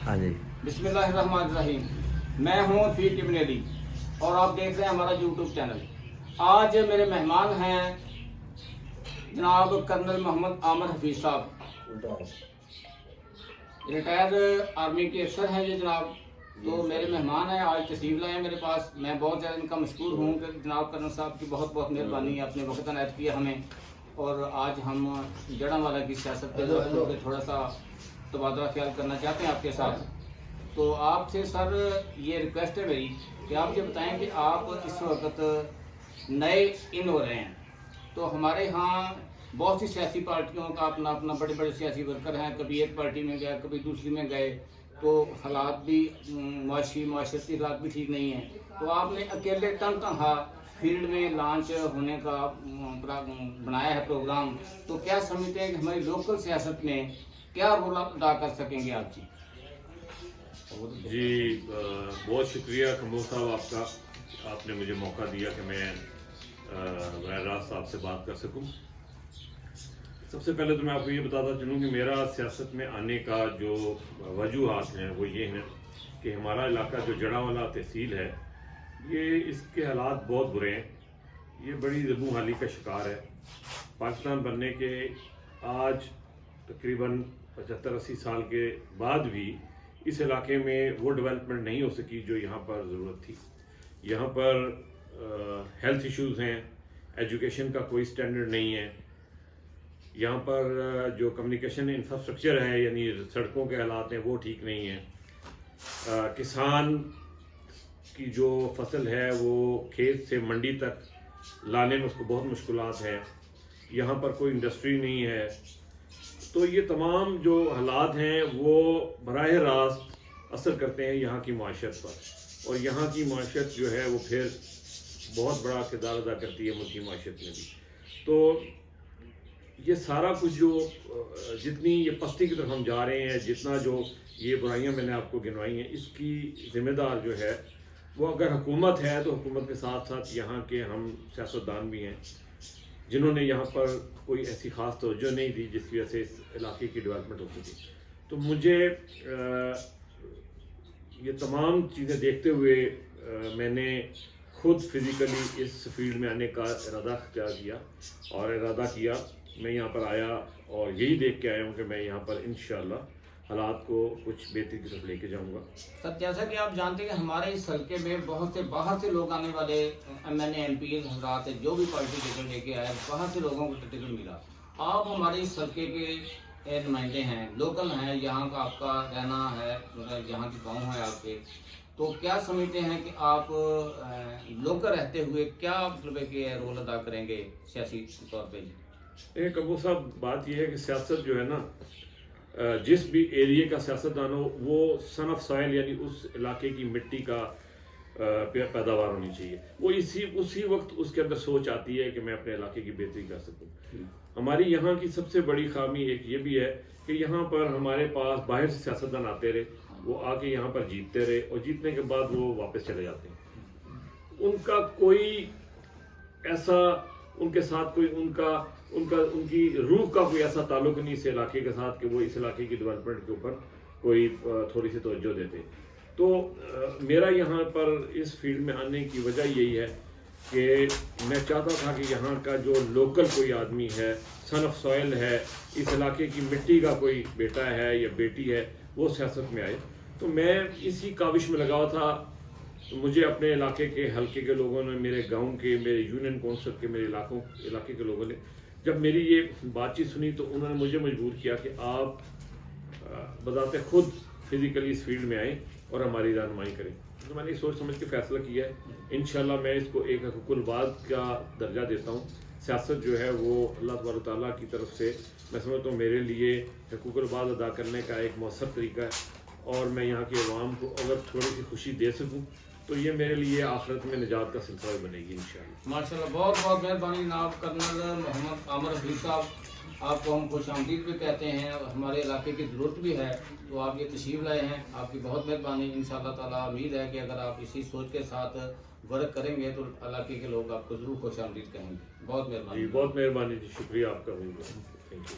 हाँ जी। बिस्मिल्लाहिर्रहमानिर्रहीम। मैं हूँ फीक इब्न अली और आप देख रहे हैं हमारा यूट्यूब चैनल। आज मेरे मेहमान हैं जनाब कर्नल मोहम्मद आमिर हफीज साहब, रिटायर्ड आर्मी के अफसर हैं ये जनाब। तो मेरे मेहमान हैं, आज तशरीफ लाए हैं मेरे पास। मैं बहुत ज़्यादा इनका मशकूर हूँ कि जनाब कर्नल साहब की बहुत बहुत मेहरबानी, आपने वक्त अनायत किया हमें। और आज हम जड़ांवाला की सियासत पर थोड़ा सा तबादला ख्याल करना चाहते हैं आपके साथ। तो आपसे सर ये रिक्वेस्ट है मेरी कि आप ये बताएं कि आप इस वक्त नए इन हो रहे हैं, तो हमारे यहाँ बहुत सी सियासी पार्टियों का अपना अपना बड़े बड़े सियासी वर्कर हैं, कभी एक पार्टी में गए कभी दूसरी में गए, तो हालात भी माशरती हालात भी ठीक नहीं है। तो आपने अकेले तनहा फील्ड में लॉन्च होने का बनाया है प्रोग्राम, तो क्या समझते हैं कि हमारी लोकल सियासत में क्या रोल अदा कर सकेंगे आप जी? जी बहुत शुक्रिया कमल साहब आपका, आपने मुझे मौका दिया कि मैं बराह रास्त आपसे बात कर सकूं। सबसे पहले तो मैं आपको ये बताता चलूं कि मेरा सियासत में आने का जो वजूहात हैं वो ये हैं कि हमारा इलाका जो जड़ांवाला तहसील है, ये इसके हालात बहुत बुरे हैं। ये बड़ी ज़बू हाली का शिकार है। पाकिस्तान बनने के आज तकरीबन 75-80 साल के बाद भी इस इलाके में वो डेवलपमेंट नहीं हो सकी जो यहाँ पर ज़रूरत थी। यहाँ पर हेल्थ इश्यूज़ हैं, एजुकेशन का कोई स्टैंडर्ड नहीं है। यहाँ पर जो कम्युनिकेशन इंफ्रास्ट्रक्चर है यानी सड़कों के हालात हैं वो ठीक नहीं है। किसान की जो फसल है वो खेत से मंडी तक लाने में उसको बहुत मुश्किलात है। यहाँ पर कोई इंडस्ट्री नहीं है। तो ये तमाम जो हालात हैं वो बराह रास्त असर करते हैं यहाँ की माशरत पर, और यहाँ की माशरत जो है वो फिर बहुत बड़ा किरदार अदा करती है मुल्क की माशरत में भी। तो ये सारा कुछ जो जितनी ये पस्ती की तरफ हम जा रहे हैं, जितना जो ये बुराइयां मैंने आपको गिनवाई हैं, इसकी ज़िम्मेदार जो है वो अगर हुकूमत है तो हुकूमत के साथ साथ यहाँ के हम सियासतदान भी हैं जिन्होंने यहाँ पर कोई ऐसी ख़ास तवज्जो नहीं दी जिसकी वजह से इस इलाके की डेवलपमेंट हो सकी। तो मुझे ये तमाम चीज़ें देखते हुए मैंने खुद फिज़िकली इस फील्ड में आने का इरादा किया। मैं यहाँ पर आया और यही देख के आया हूँ कि मैं यहाँ पर इंशाअल्लाह हालात को कुछ बेहतरी की तरफ लेके जाऊँगा। सर जैसा कि आप जानते हैं कि हमारे इस हल्के में बहुत से बाहर से लोग आने वाले MNA MP हजरात है, जो भी पार्टी टिकट लेके आए बाहर से लोगों को टिकट मिला। आप हमारे इस हल्के के नुमाइंदे हैं, लोकल हैं, यहाँ का आपका रहना है, यहाँ की गाँव है आपके, तो क्या समझते हैं कि आप लोकल रहते हुए क्या मतलब कि रोल अदा करेंगे सियासी तौर पर? कबूर साहब, बात यह है कि सियासत जो है ना, जिस भी एरिया का सियासतदान हो वो सन ऑफ सॉइल यानी उस इलाके की मिट्टी का पैदावार होनी चाहिए। वो उसी वक्त उसके अंदर सोच आती है कि मैं अपने इलाके की बेहतरी कर सकूं। हमारी यहाँ की सबसे बड़ी खामी एक ये भी है कि यहाँ पर हमारे पास बाहर से सियासतदान आते रहे, वो आके यहाँ पर जीतते रहे और जीतने के बाद वो वापस चले जाते हैं। उनका कोई ऐसा उनके साथ कोई उनकी रूह का कोई ऐसा ताल्लुक नहीं इस इलाके के साथ कि वो इस इलाके की डेवलपमेंट के ऊपर कोई थोड़ी सी तवज्जो देते। तो मेरा यहाँ पर इस फील्ड में आने की वजह यही है कि मैं चाहता था कि यहाँ का जो लोकल कोई आदमी है, सन ऑफ सॉइल है, इस इलाके की मिट्टी का कोई बेटा है या बेटी है, वो सियासत में आए। तो मैं इसी काविश में लगा हुआ था। मुझे अपने इलाके के हल्के के लोगों ने, मेरे गांव के, मेरे यूनियन कौंसिल के, मेरे इलाके के लोगों ने जब मेरी ये बातचीत सुनी तो उन्होंने मुझे मजबूर किया कि आप बजाते खुद फिज़िकली इस फील्ड में आएँ और हमारी रहनुमाई करें। तो मैंने सोच समझ के फैसला किया है। इंशाल्लाह मैं इसको एक हुकूकुल बाद का दर्जा देता हूँ। सियासत जो है वो अल्लाह तबारक व तआला की तरफ से मैं समझता हूँ मेरे लिए हुकूकुल बाद अदा करने का एक मौसर तरीका है, और मैं यहाँ के अवाम को अगर थोड़ी सी खुशी दे सकूँ तो ये मेरे लिए आखिरत में निजात का सिलसिला बनेगी इंशाअल्लाह। माशाल्लाह, बहुत बहुत मेहरबानी जनाब कर्नल मोहम्मद आमिर हफीज साहब। आपको हम खुशामदीद भी कहते हैं, हमारे इलाके की ज़रूरत भी है, तो आप ये तशरीफ़ लाए हैं, आपकी बहुत मेहरबानी। इंशाअल्लाह ताला उम्मीद है कि अगर आप इसी सोच के साथ वर्क करेंगे तो इलाके के लोग आपको ज़रूर खुशामदीद कहेंगे। बहुत मेहरबानी। बहुत मेहरबानी जी, शुक्रिया आपका। Thank you.